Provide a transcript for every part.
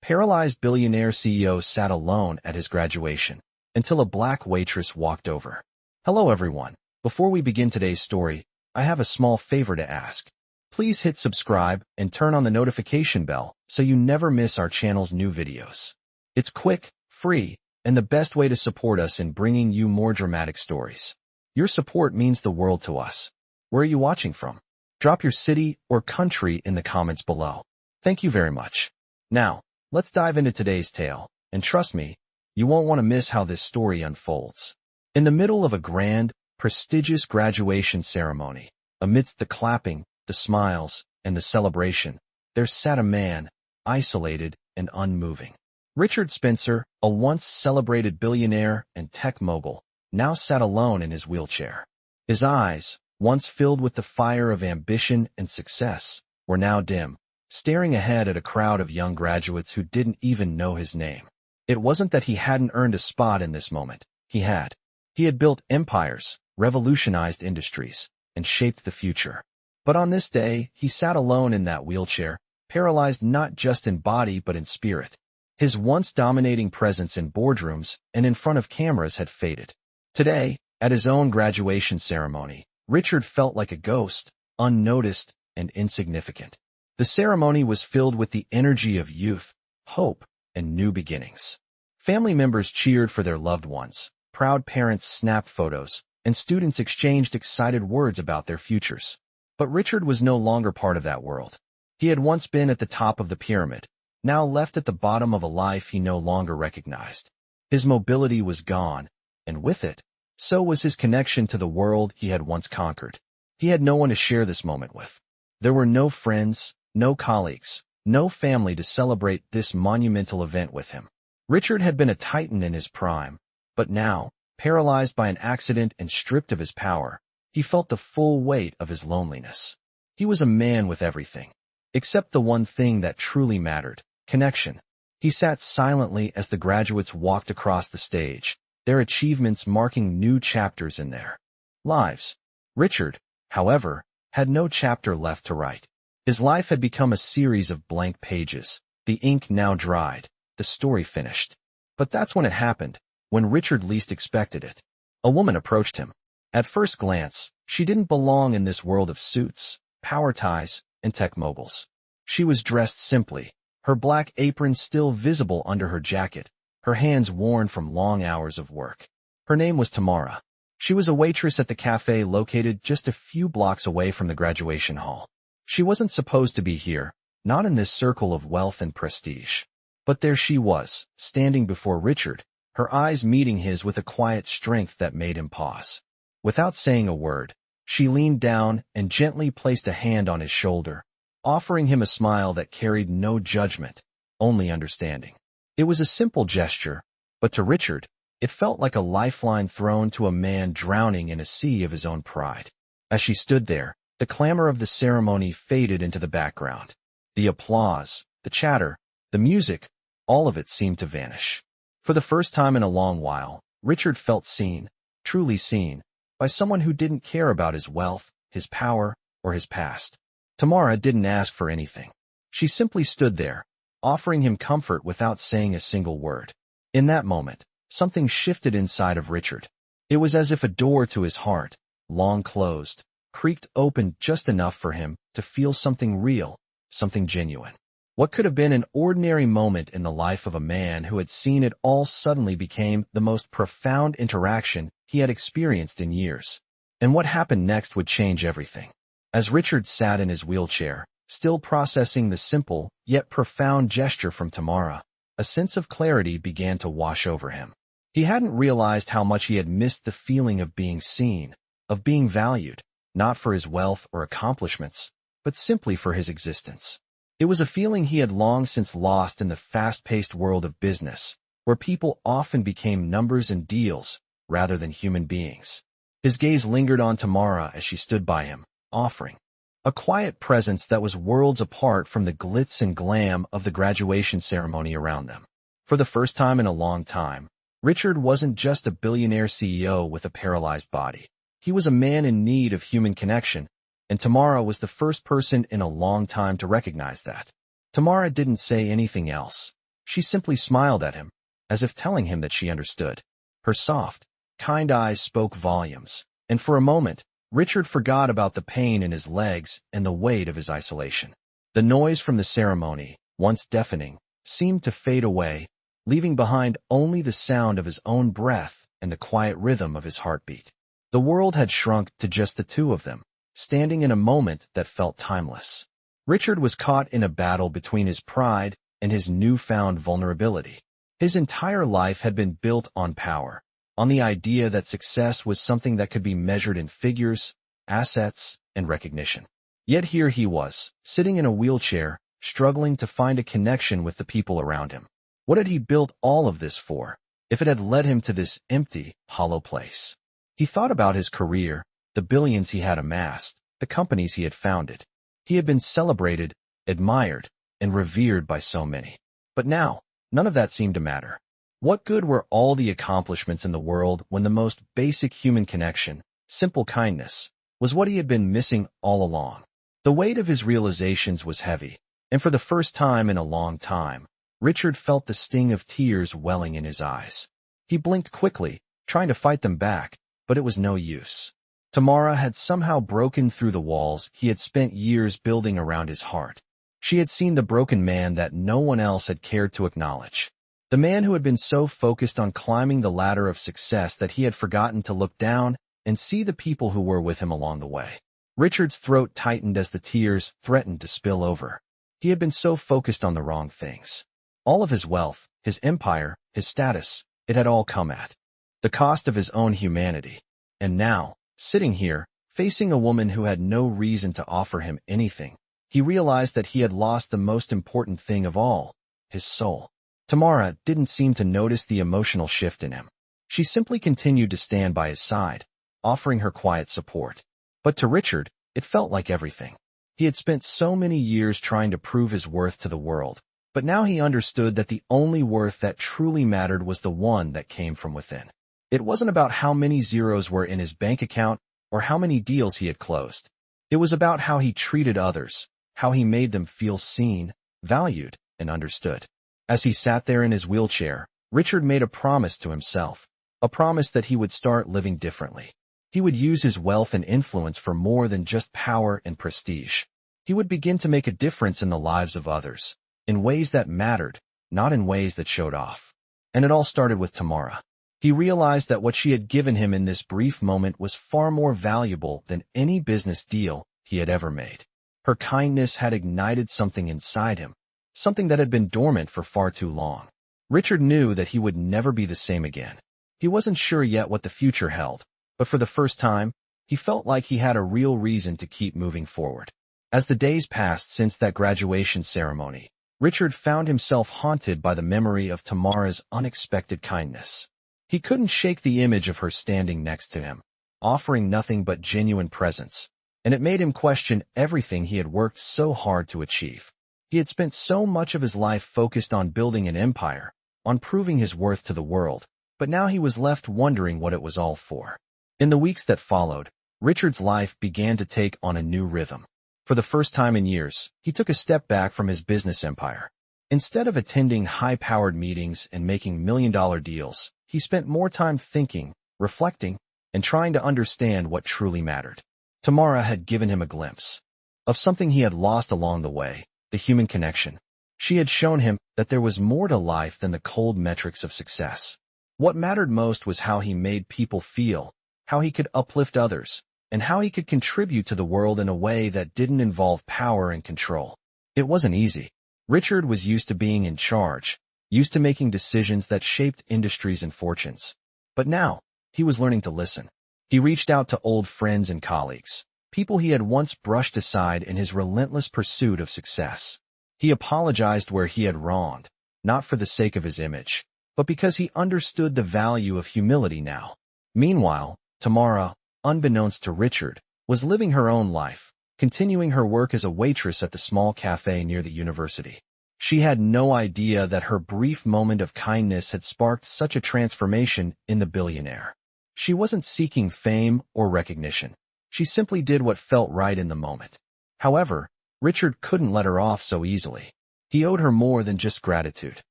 paralyzed billionaire CEO sat alone at his graduation until a black waitress walked over. Hello everyone. Before we begin today's story, I have a small favor to ask. Please hit subscribe and turn on the notification bell so you never miss our channel's new videos. It's quick, free, and the best way to support us in bringing you more dramatic stories. Your support means the world to us. Where are you watching from? Drop your city or country in the comments below. Thank you very much. Now, let's dive into today's tale, and trust me, you won't want to miss how this story unfolds. In the middle of a grand, prestigious graduation ceremony, amidst the clapping, the smiles, and the celebration, there sat a man, isolated and unmoving. Richard Spencer, a once celebrated billionaire and tech mogul, now sat alone in his wheelchair. His eyes, once filled with the fire of ambition and success, were now dim, staring ahead at a crowd of young graduates who didn't even know his name. It wasn't that he hadn't earned a spot in this moment. He had. He had built empires, revolutionized industries, and shaped the future. But on this day, he sat alone in that wheelchair, paralyzed not just in body but in spirit. His once dominating presence in boardrooms and in front of cameras had faded. Today, at his own graduation ceremony, Richard felt like a ghost, unnoticed and insignificant. The ceremony was filled with the energy of youth, hope, and new beginnings. Family members cheered for their loved ones, proud parents snapped photos, and students exchanged excited words about their futures. But Richard was no longer part of that world. He had once been at the top of the pyramid, now left at the bottom of a life he no longer recognized. His mobility was gone, and with it, so was his connection to the world he had once conquered. He had no one to share this moment with. There were no friends, no colleagues, no family to celebrate this monumental event with him. Richard had been a titan in his prime, but now, paralyzed by an accident and stripped of his power, he felt the full weight of his loneliness. He was a man with everything, except the one thing that truly mattered, connection. He sat silently as the graduates walked across the stage, their achievements marking new chapters in their lives. Richard, however, had no chapter left to write. His life had become a series of blank pages, the ink now dried, the story finished. But that's when it happened, when Richard least expected it. A woman approached him. At first glance, she didn't belong in this world of suits, power ties, and tech moguls. She was dressed simply, her black apron still visible under her jacket, her hands worn from long hours of work. Her name was Tamara. She was a waitress at the cafe located just a few blocks away from the graduation hall. She wasn't supposed to be here, not in this circle of wealth and prestige. But there she was, standing before Richard, her eyes meeting his with a quiet strength that made him pause. Without saying a word, she leaned down and gently placed a hand on his shoulder, offering him a smile that carried no judgment, only understanding. It was a simple gesture, but to Richard, it felt like a lifeline thrown to a man drowning in a sea of his own pride. As she stood there, the clamor of the ceremony faded into the background. The applause, the chatter, the music, all of it seemed to vanish. For the first time in a long while, Richard felt seen, truly seen, by someone who didn't care about his wealth, his power, or his past. Tamara didn't ask for anything. She simply stood there, offering him comfort without saying a single word. In that moment, something shifted inside of Richard. It was as if a door to his heart, long closed, creaked open just enough for him to feel something real, something genuine. What could have been an ordinary moment in the life of a man who had seen it all suddenly became the most profound interaction he had experienced in years. And what happened next would change everything. As Richard sat in his wheelchair, still processing the simple yet profound gesture from Tamara, a sense of clarity began to wash over him. He hadn't realized how much he had missed the feeling of being seen, of being valued, not for his wealth or accomplishments, but simply for his existence. It was a feeling he had long since lost in the fast-paced world of business, where people often became numbers and deals rather than human beings. His gaze lingered on Tamara as she stood by him, offering a quiet presence that was worlds apart from the glitz and glam of the graduation ceremony around them. For the first time in a long time, Richard wasn't just a billionaire CEO with a paralyzed body. He was a man in need of human connection, and Tamara was the first person in a long time to recognize that. Tamara didn't say anything else. She simply smiled at him, as if telling him that she understood. Her soft, kind eyes spoke volumes, and for a moment, Richard forgot about the pain in his legs and the weight of his isolation. The noise from the ceremony, once deafening, seemed to fade away, leaving behind only the sound of his own breath and the quiet rhythm of his heartbeat. The world had shrunk to just the two of them, standing in a moment that felt timeless. Richard was caught in a battle between his pride and his newfound vulnerability. His entire life had been built on power, on the idea that success was something that could be measured in figures, assets, and recognition. Yet here he was, sitting in a wheelchair, struggling to find a connection with the people around him. What had he built all of this for, if it had led him to this empty, hollow place? He thought about his career, the billions he had amassed, the companies he had founded. He had been celebrated, admired, and revered by so many. But now, none of that seemed to matter. What good were all the accomplishments in the world when the most basic human connection, simple kindness, was what he had been missing all along? The weight of his realizations was heavy, and for the first time in a long time, Richard felt the sting of tears welling in his eyes. He blinked quickly, trying to fight them back, but it was no use. Tamara had somehow broken through the walls he had spent years building around his heart. She had seen the broken man that no one else had cared to acknowledge. The man who had been so focused on climbing the ladder of success that he had forgotten to look down and see the people who were with him along the way. Richard's throat tightened as the tears threatened to spill over. He had been so focused on the wrong things. All of his wealth, his empire, his status, it had all come at the cost of his own humanity. And now, sitting here, facing a woman who had no reason to offer him anything, he realized that he had lost the most important thing of all, his soul. Tamara didn't seem to notice the emotional shift in him. She simply continued to stand by his side, offering her quiet support. But to Richard, it felt like everything. He had spent so many years trying to prove his worth to the world, but now he understood that the only worth that truly mattered was the one that came from within. It wasn't about how many zeros were in his bank account or how many deals he had closed. It was about how he treated others, how he made them feel seen, valued, and understood. As he sat there in his wheelchair, Richard made a promise to himself, a promise that he would start living differently. He would use his wealth and influence for more than just power and prestige. He would begin to make a difference in the lives of others, in ways that mattered, not in ways that showed off. And it all started with Tamara. He realized that what she had given him in this brief moment was far more valuable than any business deal he had ever made. Her kindness had ignited something inside him, something that had been dormant for far too long. Richard knew that he would never be the same again. He wasn't sure yet what the future held, but for the first time, he felt like he had a real reason to keep moving forward. As the days passed since that graduation ceremony, Richard found himself haunted by the memory of Tamara's unexpected kindness. He couldn't shake the image of her standing next to him, offering nothing but genuine presence, and it made him question everything he had worked so hard to achieve. He had spent so much of his life focused on building an empire, on proving his worth to the world, but now he was left wondering what it was all for. In the weeks that followed, Richard's life began to take on a new rhythm. For the first time in years, he took a step back from his business empire. Instead of attending high-powered meetings and making million-dollar deals, he spent more time thinking, reflecting, and trying to understand what truly mattered. Tamara had given him a glimpse of something he had lost along the way, the human connection. She had shown him that there was more to life than the cold metrics of success. What mattered most was how he made people feel, how he could uplift others, and how he could contribute to the world in a way that didn't involve power and control. It wasn't easy. Richard was used to being in charge, used to making decisions that shaped industries and fortunes. But now, he was learning to listen. He reached out to old friends and colleagues, people he had once brushed aside in his relentless pursuit of success. He apologized where he had wronged, not for the sake of his image, but because he understood the value of humility now. Meanwhile, Tamara, unbeknownst to Richard, was living her own life, continuing her work as a waitress at the small cafe near the university. She had no idea that her brief moment of kindness had sparked such a transformation in the Billionaire. She wasn't seeking fame or recognition. She simply did what felt right in the moment. However, Richard couldn't let her off so easily. He owed her more than just gratitude.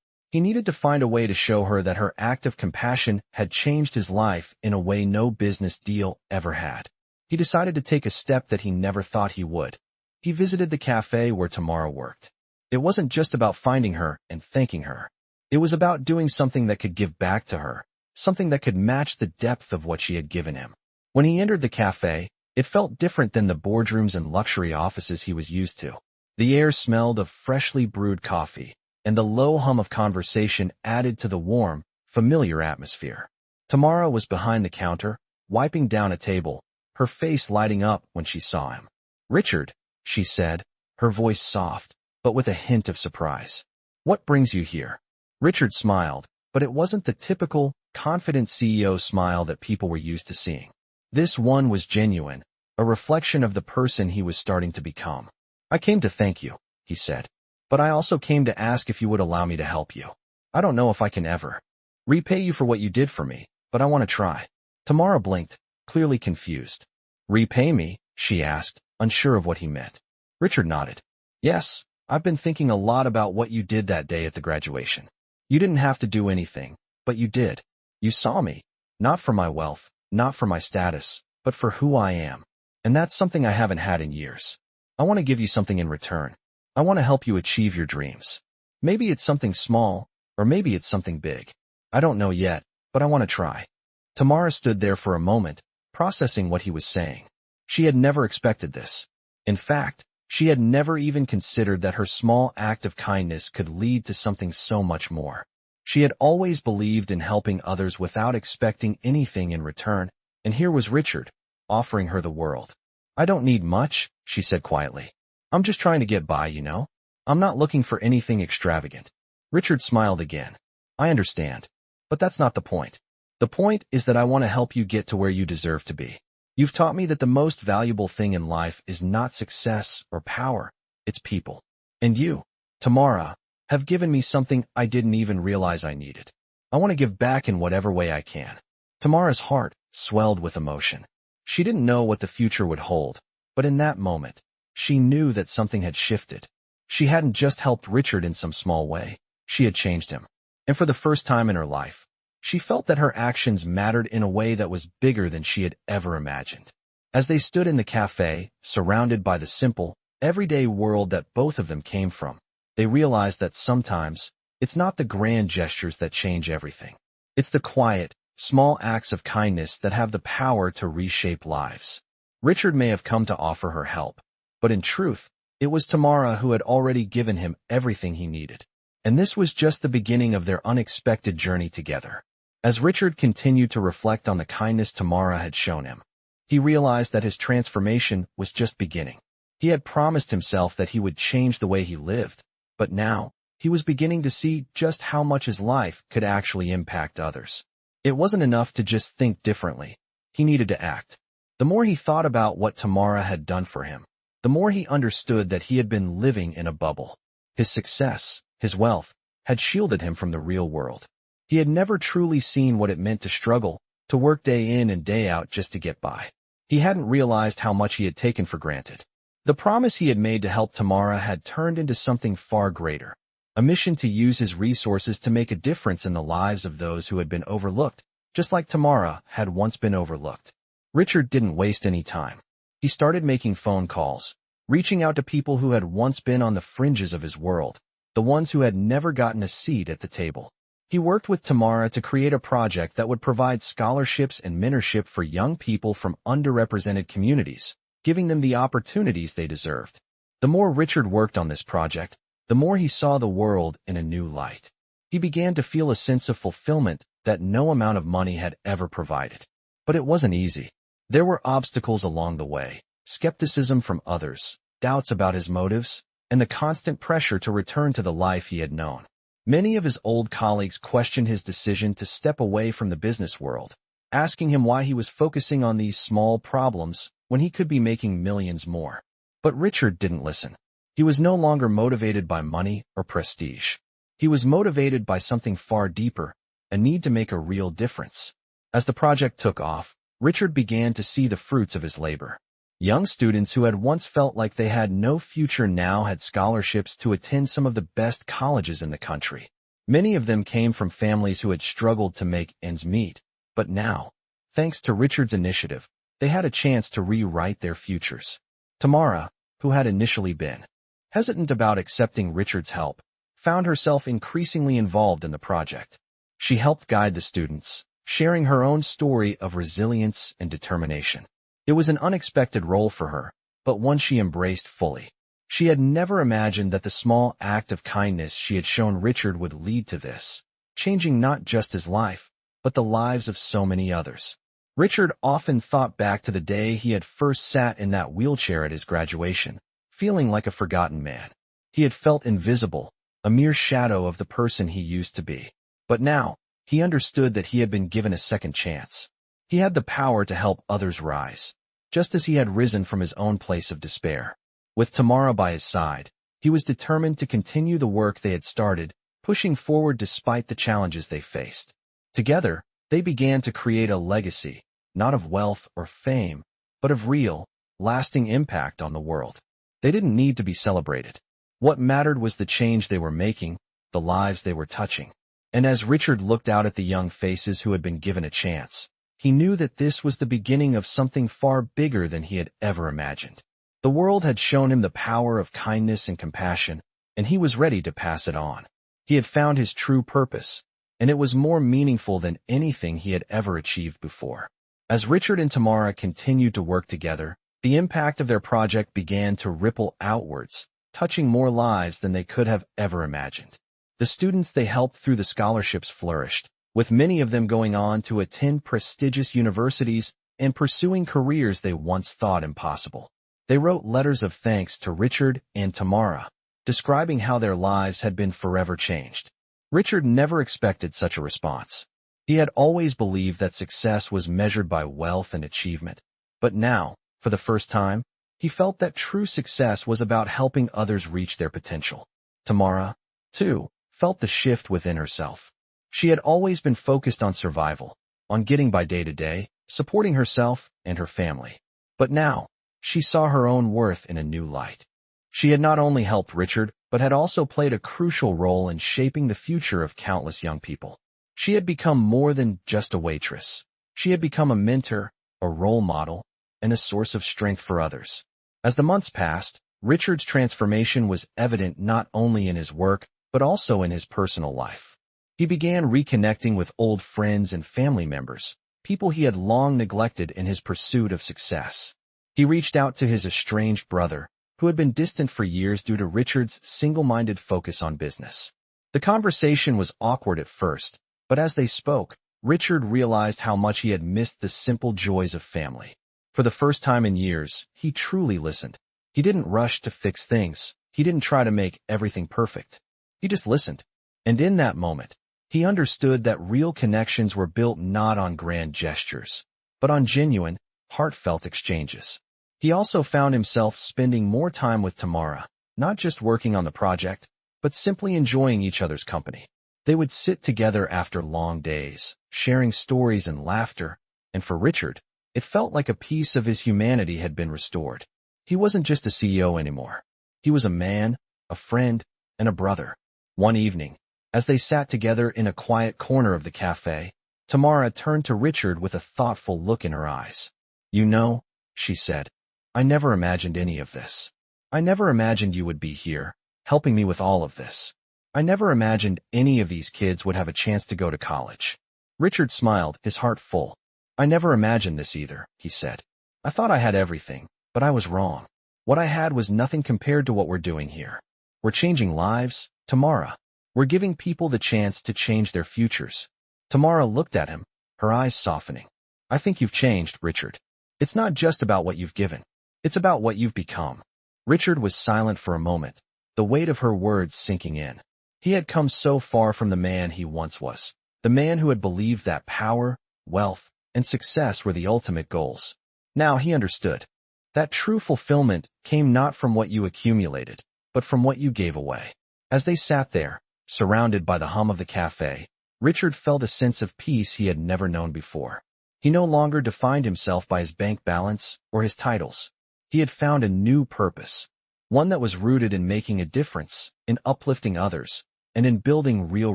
He needed to find a way to show her that her act of compassion had changed his life in a way no business deal ever had. He decided to take a step that he never thought he would. He visited the cafe where Tamara worked. It wasn't just about finding her and thanking her. It was about doing something that could give back to her, something that could match the depth of what she had given him. When he entered the cafe, it felt different than the boardrooms and luxury offices he was used to. The air smelled of freshly brewed coffee, and the low hum of conversation added to the warm, familiar atmosphere. Tamara was behind the counter, wiping down a table, her face lighting up when she saw him. "Richard," she said, her voice soft, but with a hint of surprise. "What brings you here?" Richard smiled, but it wasn't the typical, confident CEO smile that people were used to seeing. This one was genuine, a reflection of the person he was starting to become. "I came to thank you," he said. "But I also came to ask if you would allow me to help you. I don't know if I can ever repay you for what you did for me, but I want to try." Tamara blinked, clearly confused. "Repay me?" she asked, unsure of what he meant. Richard nodded. "Yes, I've been thinking a lot about what you did that day at the graduation. You didn't have to do anything, but you did. You saw me, not for my wealth, not for my status, but for who I am. And that's something I haven't had in years. I want to give you something in return. I want to help you achieve your dreams. Maybe it's something small, or maybe it's something big. I don't know yet, but I want to try." Tamara stood there for a moment, processing what he was saying. She had never expected this. In fact, she had never even considered that her small act of kindness could lead to something so much more. She had always believed in helping others without expecting anything in return, and here was Richard, offering her the world. "I don't need much," she said quietly. "I'm just trying to get by, you know? I'm not looking for anything extravagant." Richard smiled again. "I understand. But that's not the point. The point is that I want to help you get to where you deserve to be. You've taught me that the most valuable thing in life is not success or power, it's people. And you, Tamara, have given me something I didn't even realize I needed. I want to give back in whatever way I can." Tamara's heart swelled with emotion. She didn't know what the future would hold, but in that moment, she knew that something had shifted. She hadn't just helped Richard in some small way, she had changed him. And for the first time in her life, she felt that her actions mattered in a way that was bigger than she had ever imagined. As they stood in the cafe, surrounded by the simple, everyday world that both of them came from, they realized that sometimes, it's not the grand gestures that change everything. It's the quiet, small acts of kindness that have the power to reshape lives. Richard may have come to offer her help, but in truth, it was Tamara who had already given him everything he needed. And this was just the beginning of their unexpected journey together. As Richard continued to reflect on the kindness Tamara had shown him, he realized that his transformation was just beginning. He had promised himself that he would change the way he lived, but now, he was beginning to see just how much his life could actually impact others. It wasn't enough to just think differently. He needed to act. The more he thought about what Tamara had done for him, the more he understood that he had been living in a bubble. His success, his wealth, had shielded him from the real world. He had never truly seen what it meant to struggle, to work day in and day out just to get by. He hadn't realized how much he had taken for granted. The promise he had made to help Tamara had turned into something far greater, a mission to use his resources to make a difference in the lives of those who had been overlooked, just like Tamara had once been overlooked. Richard didn't waste any time. He started making phone calls, reaching out to people who had once been on the fringes of his world, the ones who had never gotten a seat at the table. He worked with Tamara to create a project that would provide scholarships and mentorship for young people from underrepresented communities, giving them the opportunities they deserved. The more Richard worked on this project, the more he saw the world in a new light. He began to feel a sense of fulfillment that no amount of money had ever provided. But it wasn't easy. There were obstacles along the way, skepticism from others, doubts about his motives, and the constant pressure to return to the life he had known. Many of his old colleagues questioned his decision to step away from the business world, asking him why he was focusing on these small problems when he could be making millions more. But Richard didn't listen. He was no longer motivated by money or prestige. He was motivated by something far deeper, a need to make a real difference. As the project took off, Richard began to see the fruits of his labor. Young students who had once felt like they had no future now had scholarships to attend some of the best colleges in the country. Many of them came from families who had struggled to make ends meet, but now, thanks to Richard's initiative, they had a chance to rewrite their futures. Tamara, who had initially been hesitant about accepting Richard's help, found herself increasingly involved in the project. She helped guide the students, sharing her own story of resilience and determination. It was an unexpected role for her, but one she embraced fully. She had never imagined that the small act of kindness she had shown Richard would lead to this, changing not just his life, but the lives of so many others. Richard often thought back to the day he had first sat in that wheelchair at his graduation, feeling like a forgotten man. He had felt invisible, a mere shadow of the person he used to be. But now, he understood that he had been given a second chance. He had the power to help others rise, just as he had risen from his own place of despair. With Tamara by his side, he was determined to continue the work they had started, pushing forward despite the challenges they faced. Together, they began to create a legacy, not of wealth or fame, but of real, lasting impact on the world. They didn't need to be celebrated. What mattered was the change they were making, the lives they were touching. And as Richard looked out at the young faces who had been given a chance, he knew that this was the beginning of something far bigger than he had ever imagined. The world had shown him the power of kindness and compassion, and he was ready to pass it on. He had found his true purpose, and it was more meaningful than anything he had ever achieved before. As Richard and Tamara continued to work together, the impact of their project began to ripple outwards, touching more lives than they could have ever imagined. The students they helped through the scholarships flourished, with many of them going on to attend prestigious universities and pursuing careers they once thought impossible. They wrote letters of thanks to Richard and Tamara, describing how their lives had been forever changed. Richard never expected such a response. He had always believed that success was measured by wealth and achievement. But now, for the first time, he felt that true success was about helping others reach their potential. Tamara, too, felt the shift within herself. She had always been focused on survival, on getting by day to day, supporting herself and her family. But now, she saw her own worth in a new light. She had not only helped Richard, but had also played a crucial role in shaping the future of countless young people. She had become more than just a waitress. She had become a mentor, a role model, and a source of strength for others. As the months passed, Richard's transformation was evident not only in his work, but also in his personal life. He began reconnecting with old friends and family members, people he had long neglected in his pursuit of success. He reached out to his estranged brother, who had been distant for years due to Richard's single-minded focus on business. The conversation was awkward at first, but as they spoke, Richard realized how much he had missed the simple joys of family. For the first time in years, he truly listened. He didn't rush to fix things. He didn't try to make everything perfect. He just listened. And in that moment, he understood that real connections were built not on grand gestures, but on genuine, heartfelt exchanges. He also found himself spending more time with Tamara, not just working on the project, but simply enjoying each other's company. They would sit together after long days, sharing stories and laughter, and for Richard, it felt like a piece of his humanity had been restored. He wasn't just a CEO anymore. He was a man, a friend, and a brother. One evening, as they sat together in a quiet corner of the cafe, Tamara turned to Richard with a thoughtful look in her eyes. "You know," she said, "I never imagined any of this. I never imagined you would be here, helping me with all of this. I never imagined any of these kids would have a chance to go to college." Richard smiled, his heart full. "I never imagined this either," he said. "I thought I had everything, but I was wrong. What I had was nothing compared to what we're doing here. We're changing lives, Tamara. We're giving people the chance to change their futures." Tamara looked at him, her eyes softening. "I think you've changed, Richard. It's not just about what you've given. It's about what you've become." Richard was silent for a moment, the weight of her words sinking in. He had come so far from the man he once was, the man who had believed that power, wealth, and success were the ultimate goals. Now he understood. That true fulfillment came not from what you accumulated, but from what you gave away. As they sat there, surrounded by the hum of the cafe, Richard felt a sense of peace he had never known before. He no longer defined himself by his bank balance or his titles. He had found a new purpose, one that was rooted in making a difference, in uplifting others, and in building real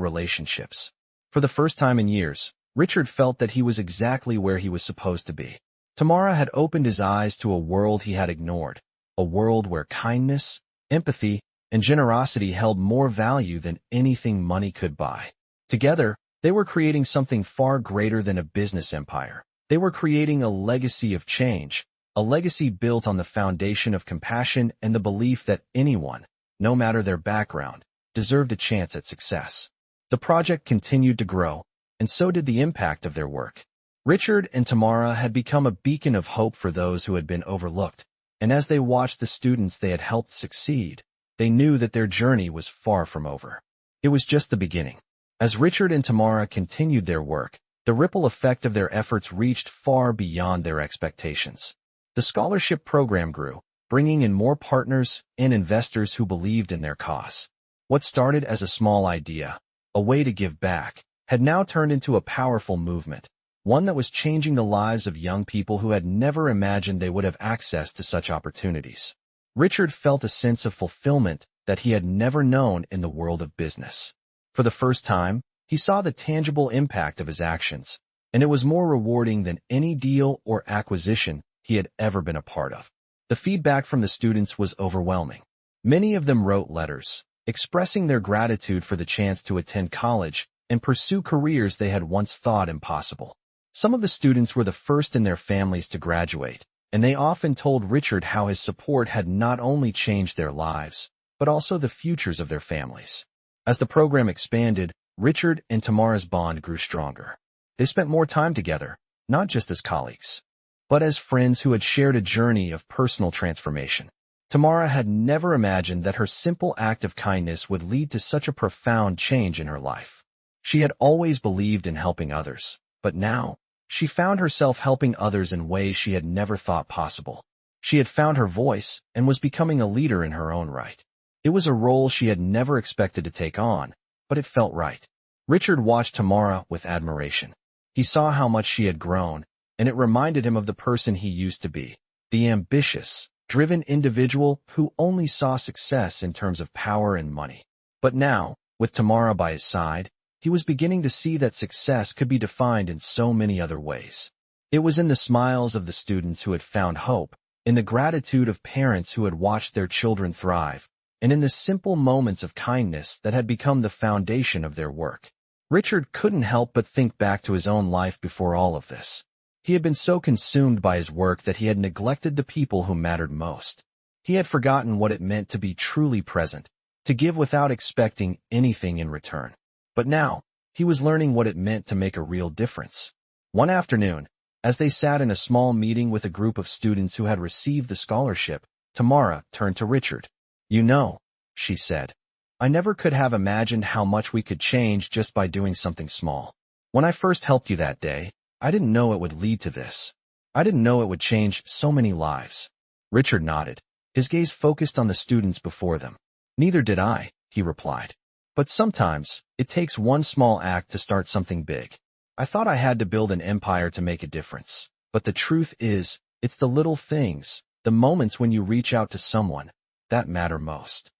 relationships. For the first time in years, Richard felt that he was exactly where he was supposed to be. Tamara had opened his eyes to a world he had ignored, a world where kindness, empathy, and generosity held more value than anything money could buy. Together, they were creating something far greater than a business empire. They were creating a legacy of change, a legacy built on the foundation of compassion and the belief that anyone, no matter their background, deserved a chance at success. The project continued to grow, and so did the impact of their work. Richard and Tamara had become a beacon of hope for those who had been overlooked, and as they watched the students they had helped succeed, they knew that their journey was far from over. It was just the beginning. As Richard and Tamara continued their work, the ripple effect of their efforts reached far beyond their expectations. The scholarship program grew, bringing in more partners and investors who believed in their cause. What started as a small idea, a way to give back, had now turned into a powerful movement, one that was changing the lives of young people who had never imagined they would have access to such opportunities. Richard felt a sense of fulfillment that he had never known in the world of business. For the first time, he saw the tangible impact of his actions, and it was more rewarding than any deal or acquisition he had ever been a part of. The feedback from the students was overwhelming. Many of them wrote letters, expressing their gratitude for the chance to attend college and pursue careers they had once thought impossible. Some of the students were the first in their families to graduate, and they often told Richard how his support had not only changed their lives, but also the futures of their families. As the program expanded, Richard and Tamara's bond grew stronger. They spent more time together, not just as colleagues, but as friends who had shared a journey of personal transformation. Tamara had never imagined that her simple act of kindness would lead to such a profound change in her life. She had always believed in helping others, but now, she found herself helping others in ways she had never thought possible. She had found her voice and was becoming a leader in her own right. It was a role she had never expected to take on, but it felt right. Richard watched Tamara with admiration. He saw how much she had grown, and it reminded him of the person he used to be, the ambitious, driven individual who only saw success in terms of power and money. But now, with Tamara by his side, he was beginning to see that success could be defined in so many other ways. It was in the smiles of the students who had found hope, in the gratitude of parents who had watched their children thrive, and in the simple moments of kindness that had become the foundation of their work. Richard couldn't help but think back to his own life before all of this. He had been so consumed by his work that he had neglected the people who mattered most. He had forgotten what it meant to be truly present, to give without expecting anything in return. But now, he was learning what it meant to make a real difference. One afternoon, as they sat in a small meeting with a group of students who had received the scholarship, Tamara turned to Richard. "You know," she said, "I never could have imagined how much we could change just by doing something small. When I first helped you that day, I didn't know it would lead to this. I didn't know it would change so many lives." Richard nodded, his gaze focused on the students before them. "Neither did I," he replied. "But sometimes, it takes one small act to start something big. I thought I had to build an empire to make a difference. But the truth is, it's the little things, the moments when you reach out to someone, that matter most."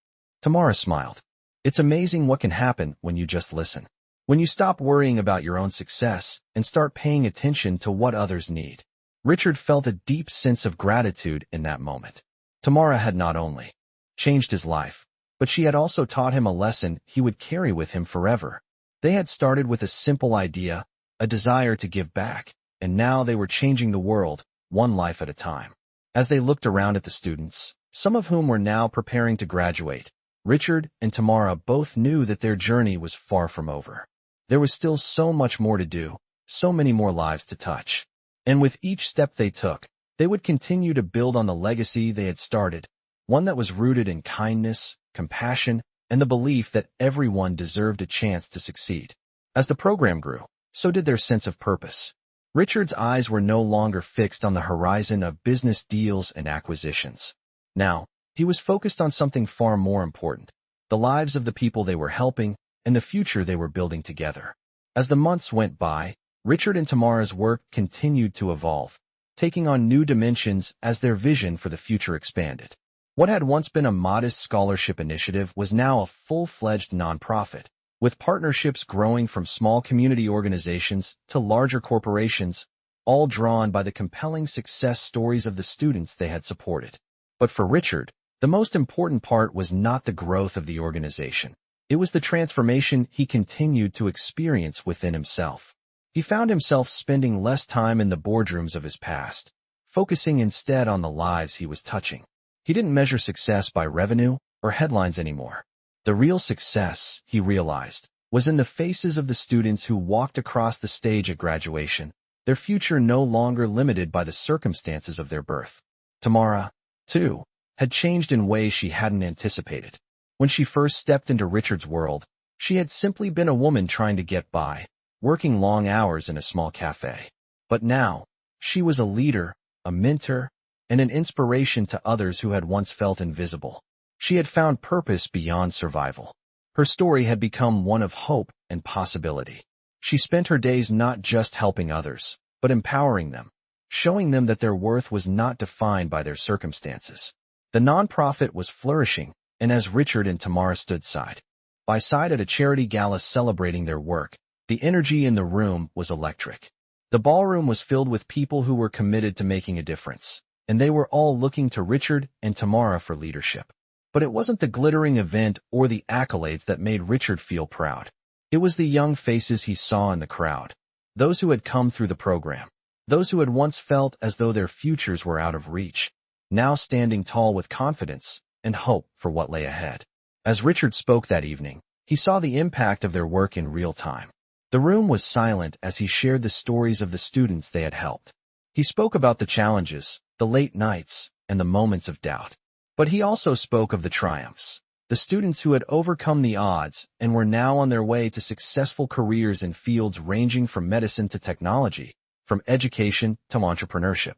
Tamara smiled. "It's amazing what can happen when you just listen. When you stop worrying about your own success and start paying attention to what others need." Richard felt a deep sense of gratitude in that moment. Tamara had not only changed his life, but she had also taught him a lesson he would carry with him forever. They had started with a simple idea, a desire to give back, and now they were changing the world, one life at a time. As they looked around at the students, some of whom were now preparing to graduate, Richard and Tamara both knew that their journey was far from over. There was still so much more to do, so many more lives to touch. And with each step they took, they would continue to build on the legacy they had started, one that was rooted in kindness, compassion, and the belief that everyone deserved a chance to succeed. As the program grew, so did their sense of purpose. Richard's eyes were no longer fixed on the horizon of business deals and acquisitions. Now, he was focused on something far more important, the lives of the people they were helping and the future they were building together. As the months went by, Richard and Tamara's work continued to evolve, taking on new dimensions as their vision for the future expanded. What had once been a modest scholarship initiative was now a full-fledged nonprofit, with partnerships growing from small community organizations to larger corporations, all drawn by the compelling success stories of the students they had supported. But for Richard, the most important part was not the growth of the organization. It was the transformation he continued to experience within himself. He found himself spending less time in the boardrooms of his past, focusing instead on the lives he was touching. He didn't measure success by revenue or headlines anymore. The real success, he realized, was in the faces of the students who walked across the stage at graduation, their future no longer limited by the circumstances of their birth. Tamara, too, had changed in ways she hadn't anticipated. When she first stepped into Richard's world, she had simply been a woman trying to get by, working long hours in a small cafe. But now, she was a leader, a mentor, and an inspiration to others who had once felt invisible. She had found purpose beyond survival. Her story had become one of hope and possibility. She spent her days not just helping others, but empowering them, showing them that their worth was not defined by their circumstances. The nonprofit was flourishing, and as Richard and Tamara stood side by side at a charity gala celebrating their work, the energy in the room was electric. The ballroom was filled with people who were committed to making a difference, and they were all looking to Richard and Tamara for leadership. But it wasn't the glittering event or the accolades that made Richard feel proud. It was the young faces he saw in the crowd, those who had come through the program, those who had once felt as though their futures were out of reach, now standing tall with confidence and hope for what lay ahead. As Richard spoke that evening, he saw the impact of their work in real time. The room was silent as he shared the stories of the students they had helped. He spoke about the challenges, the late nights, and the moments of doubt. But he also spoke of the triumphs, the students who had overcome the odds and were now on their way to successful careers in fields ranging from medicine to technology, from education to entrepreneurship.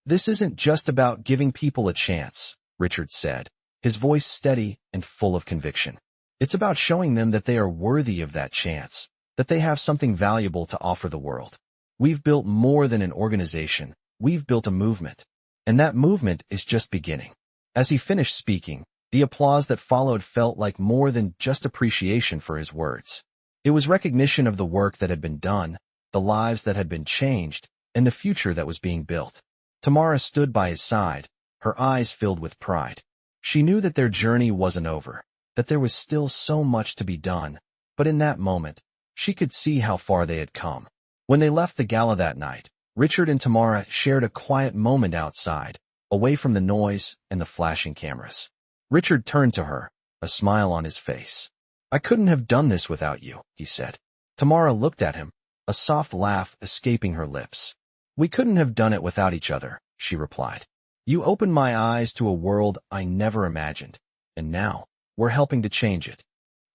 This isn't just about giving people a chance, Richard said, his voice steady and full of conviction. It's about showing them that they are worthy of that chance, that they have something valuable to offer the world. We've built more than an organization, we've built a movement. And that movement is just beginning. As he finished speaking, the applause that followed felt like more than just appreciation for his words. It was recognition of the work that had been done, the lives that had been changed, and the future that was being built. Tamara stood by his side, her eyes filled with pride. She knew that their journey wasn't over, that there was still so much to be done, but in that moment, she could see how far they had come. When they left the gala that night, Richard and Tamara shared a quiet moment outside, away from the noise and the flashing cameras. Richard turned to her, a smile on his face. "I couldn't have done this without you," he said. Tamara looked at him, a soft laugh escaping her lips. "We couldn't have done it without each other," she replied. "You opened my eyes to a world I never imagined, and now, we're helping to change it."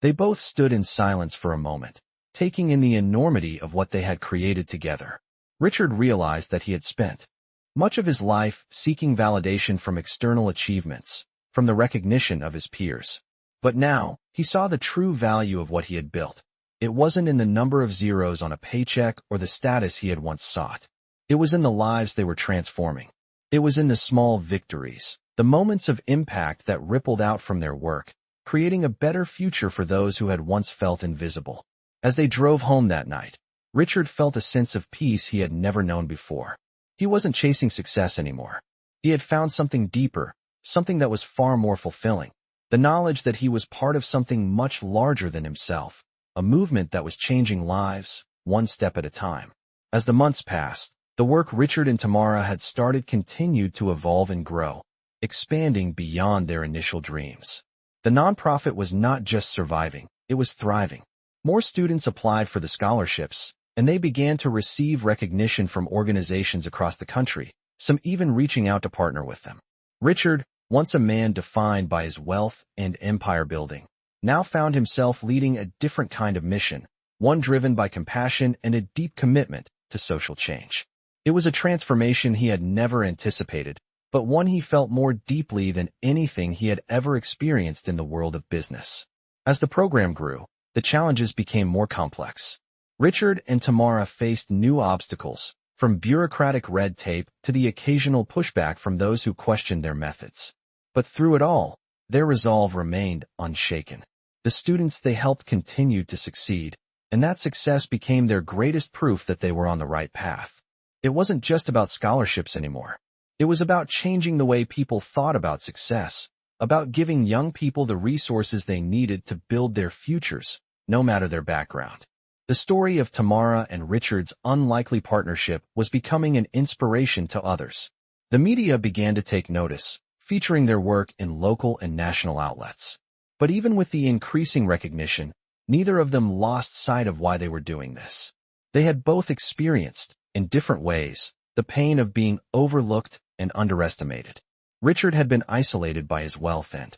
They both stood in silence for a moment, taking in the enormity of what they had created together. Richard realized that he had spent much of his life seeking validation from external achievements, from the recognition of his peers. But now, he saw the true value of what he had built. It wasn't in the number of zeros on a paycheck or the status he had once sought. It was in the lives they were transforming. It was in the small victories, the moments of impact that rippled out from their work, creating a better future for those who had once felt invisible. As they drove home that night, Richard felt a sense of peace he had never known before. He wasn't chasing success anymore. He had found something deeper, something that was far more fulfilling. The knowledge that he was part of something much larger than himself, a movement that was changing lives, one step at a time. As the months passed, the work Richard and Tamara had started continued to evolve and grow, expanding beyond their initial dreams. The nonprofit was not just surviving, it was thriving. More students applied for the scholarships, and they began to receive recognition from organizations across the country, some even reaching out to partner with them. Richard, once a man defined by his wealth and empire building, now found himself leading a different kind of mission, one driven by compassion and a deep commitment to social change. It was a transformation he had never anticipated, but one he felt more deeply than anything he had ever experienced in the world of business. As the program grew, the challenges became more complex. Richard and Tamara faced new obstacles, from bureaucratic red tape to the occasional pushback from those who questioned their methods. But through it all, their resolve remained unshaken. The students they helped continued to succeed, and that success became their greatest proof that they were on the right path. It wasn't just about scholarships anymore. It was about changing the way people thought about success, about giving young people the resources they needed to build their futures, no matter their background. The story of Tamara and Richard's unlikely partnership was becoming an inspiration to others. The media began to take notice, featuring their work in local and national outlets. But even with the increasing recognition, neither of them lost sight of why they were doing this. They had both experienced, in different ways, the pain of being overlooked and underestimated. Richard had been isolated by his wealth and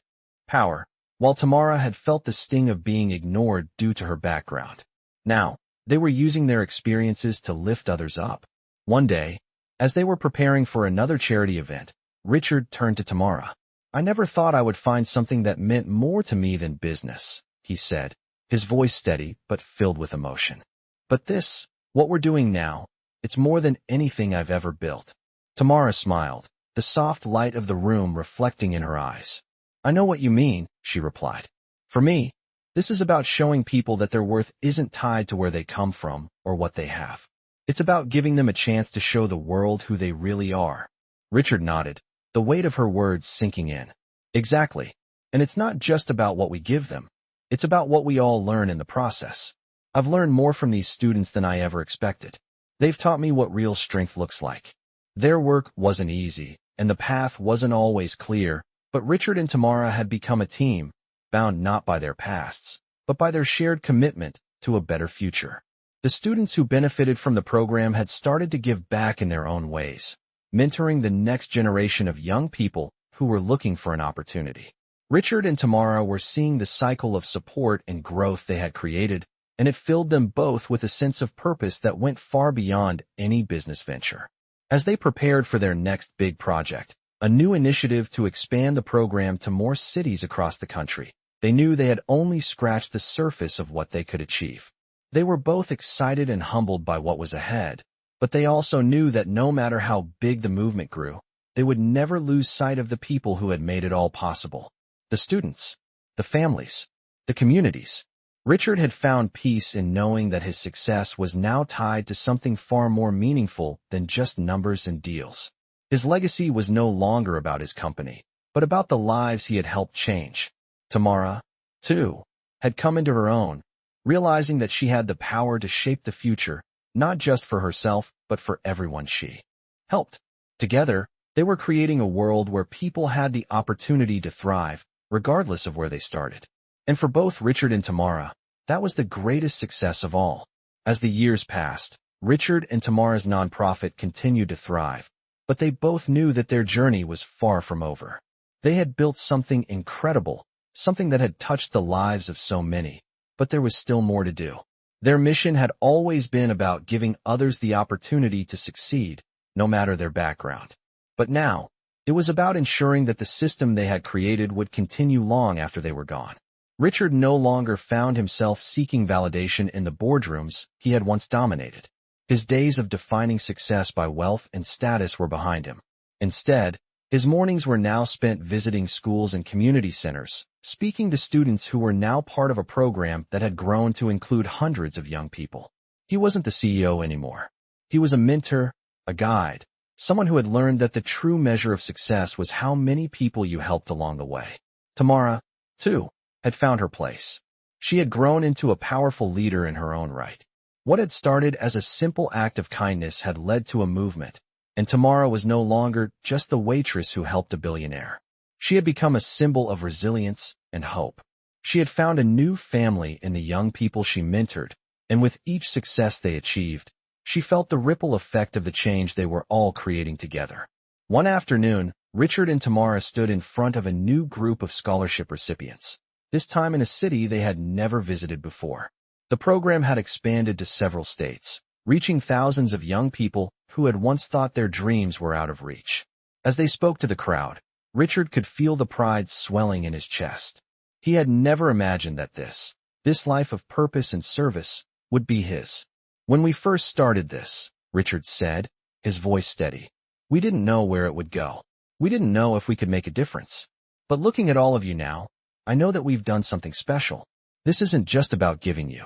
power, while Tamara had felt the sting of being ignored due to her background. Now, they were using their experiences to lift others up. One day, as they were preparing for another charity event, Richard turned to Tamara. "I never thought I would find something that meant more to me than business," he said, his voice steady but filled with emotion. "But this, what we're doing now, it's more than anything I've ever built." Tamara smiled, the soft light of the room reflecting in her eyes. "I know what you mean," she replied. "For me, this is about showing people that their worth isn't tied to where they come from or what they have. It's about giving them a chance to show the world who they really are." Richard nodded, the weight of her words sinking in. "Exactly. And it's not just about what we give them. It's about what we all learn in the process. I've learned more from these students than I ever expected. They've taught me what real strength looks like." Their work wasn't easy, and the path wasn't always clear, but Richard and Tamara had become a team, bound not by their pasts, but by their shared commitment to a better future. The students who benefited from the program had started to give back in their own ways, mentoring the next generation of young people who were looking for an opportunity. Richard and Tamara were seeing the cycle of support and growth they had created, and it filled them both with a sense of purpose that went far beyond any business venture. As they prepared for their next big project, a new initiative to expand the program to more cities across the country, they knew they had only scratched the surface of what they could achieve. They were both excited and humbled by what was ahead, but they also knew that no matter how big the movement grew, they would never lose sight of the people who had made it all possible. The students, the families, the communities. Richard had found peace in knowing that his success was now tied to something far more meaningful than just numbers and deals. His legacy was no longer about his company, but about the lives he had helped change. Tamara, too, had come into her own, realizing that she had the power to shape the future, not just for herself, but for everyone she helped. Together, they were creating a world where people had the opportunity to thrive, regardless of where they started. And for both Richard and Tamara, that was the greatest success of all. As the years passed, Richard and Tamara's nonprofit continued to thrive, but they both knew that their journey was far from over. They had built something incredible, something that had touched the lives of so many, but there was still more to do. Their mission had always been about giving others the opportunity to succeed, no matter their background. But now, it was about ensuring that the system they had created would continue long after they were gone. Richard no longer found himself seeking validation in the boardrooms he had once dominated. His days of defining success by wealth and status were behind him. Instead, his mornings were now spent visiting schools and community centers, speaking to students who were now part of a program that had grown to include hundreds of young people. He wasn't the CEO anymore. He was a mentor, a guide, someone who had learned that the true measure of success was how many people you helped along the way. Tamara, too, had found her place. She had grown into a powerful leader in her own right. What had started as a simple act of kindness had led to a movement, and Tamara was no longer just the waitress who helped a billionaire. She had become a symbol of resilience and hope. She had found a new family in the young people she mentored, and with each success they achieved, she felt the ripple effect of the change they were all creating together. One afternoon, Richard and Tamara stood in front of a new group of scholarship recipients, this time in a city they had never visited before. The program had expanded to several states, reaching thousands of young people who had once thought their dreams were out of reach. As they spoke to the crowd, Richard could feel the pride swelling in his chest. He had never imagined that this life of purpose and service, would be his. "When we first started this," Richard said, his voice steady, "we didn't know where it would go. We didn't know if we could make a difference. But looking at all of you now, I know that we've done something special. This isn't just about giving you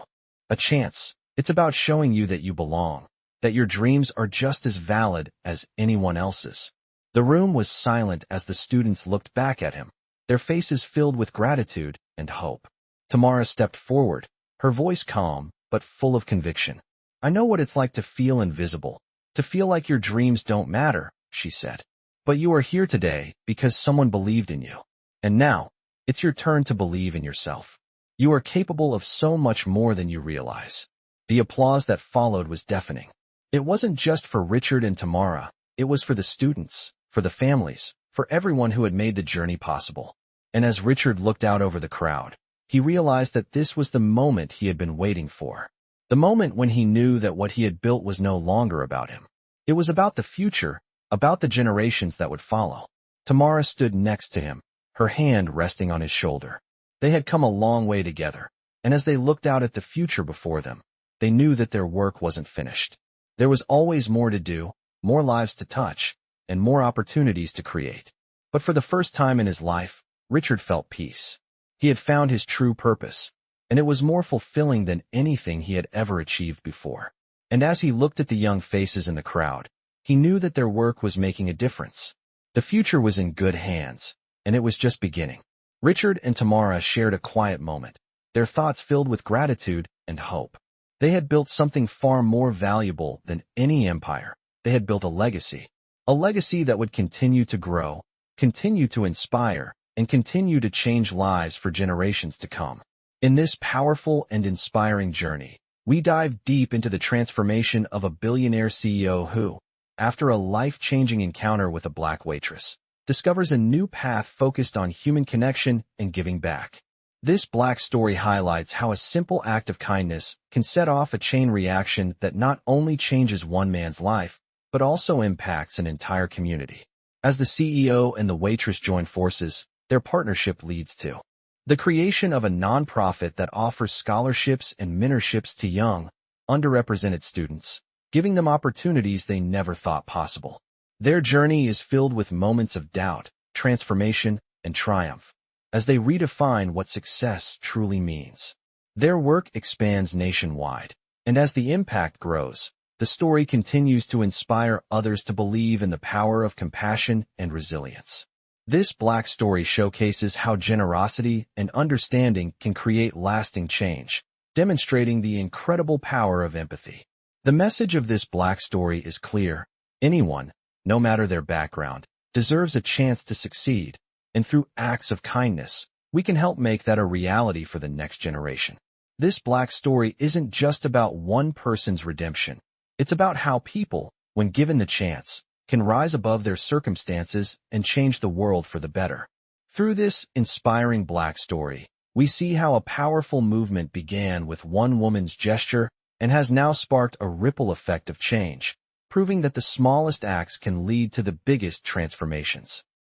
a chance. It's about showing you that you belong, that your dreams are just as valid as anyone else's. The room was silent as the students looked back at him, their faces filled with gratitude and hope. Tamara stepped forward, her voice calm but full of conviction. I know what it's like to feel invisible, to feel like your dreams don't matter, she said. But you are here today because someone believed in you. And now, it's your turn to believe in yourself. You are capable of so much more than you realize. The applause that followed was deafening. It wasn't just for Richard and Tamara, it was for the students, for the families, for everyone who had made the journey possible. And as Richard looked out over the crowd, he realized that this was the moment he had been waiting for. The moment when he knew that what he had built was no longer about him. It was about the future, about the generations that would follow. Tamara stood next to him, her hand resting on his shoulder. They had come a long way together, and as they looked out at the future before them, they knew that their work wasn't finished. There was always more to do, more lives to touch, and more opportunities to create. But for the first time in his life, Richard felt peace. He had found his true purpose, and it was more fulfilling than anything he had ever achieved before. And as he looked at the young faces in the crowd, he knew that their work was making a difference. The future was in good hands, and it was just beginning. Richard and Tamara shared a quiet moment, their thoughts filled with gratitude and hope. They had built something far more valuable than any empire. They had built a legacy that would continue to grow, continue to inspire, and continue to change lives for generations to come. In this powerful and inspiring journey, we dive deep into the transformation of a billionaire CEO who, after a life-changing encounter with a black waitress, discovers a new path focused on human connection and giving back. This black story highlights how a simple act of kindness can set off a chain reaction that not only changes one man's life, but also impacts an entire community. As the CEO and the waitress join forces, their partnership leads to the creation of a nonprofit that offers scholarships and mentorships to young, underrepresented students, giving them opportunities they never thought possible. Their journey is filled with moments of doubt, transformation, and triumph, as they redefine what success truly means. Their work expands nationwide, and as the impact grows, the story continues to inspire others to believe in the power of compassion and resilience. This black story showcases how generosity and understanding can create lasting change, demonstrating the incredible power of empathy. The message of this black story is clear. Anyone, no matter their background, deserves a chance to succeed, and through acts of kindness, we can help make that a reality for the next generation. This black story isn't just about one person's redemption. It's about how people, when given the chance, can rise above their circumstances and change the world for the better. Through this inspiring black story, we see how a powerful movement began with one woman's gesture and has now sparked a ripple effect of change, proving that the smallest acts can lead to the biggest transformations.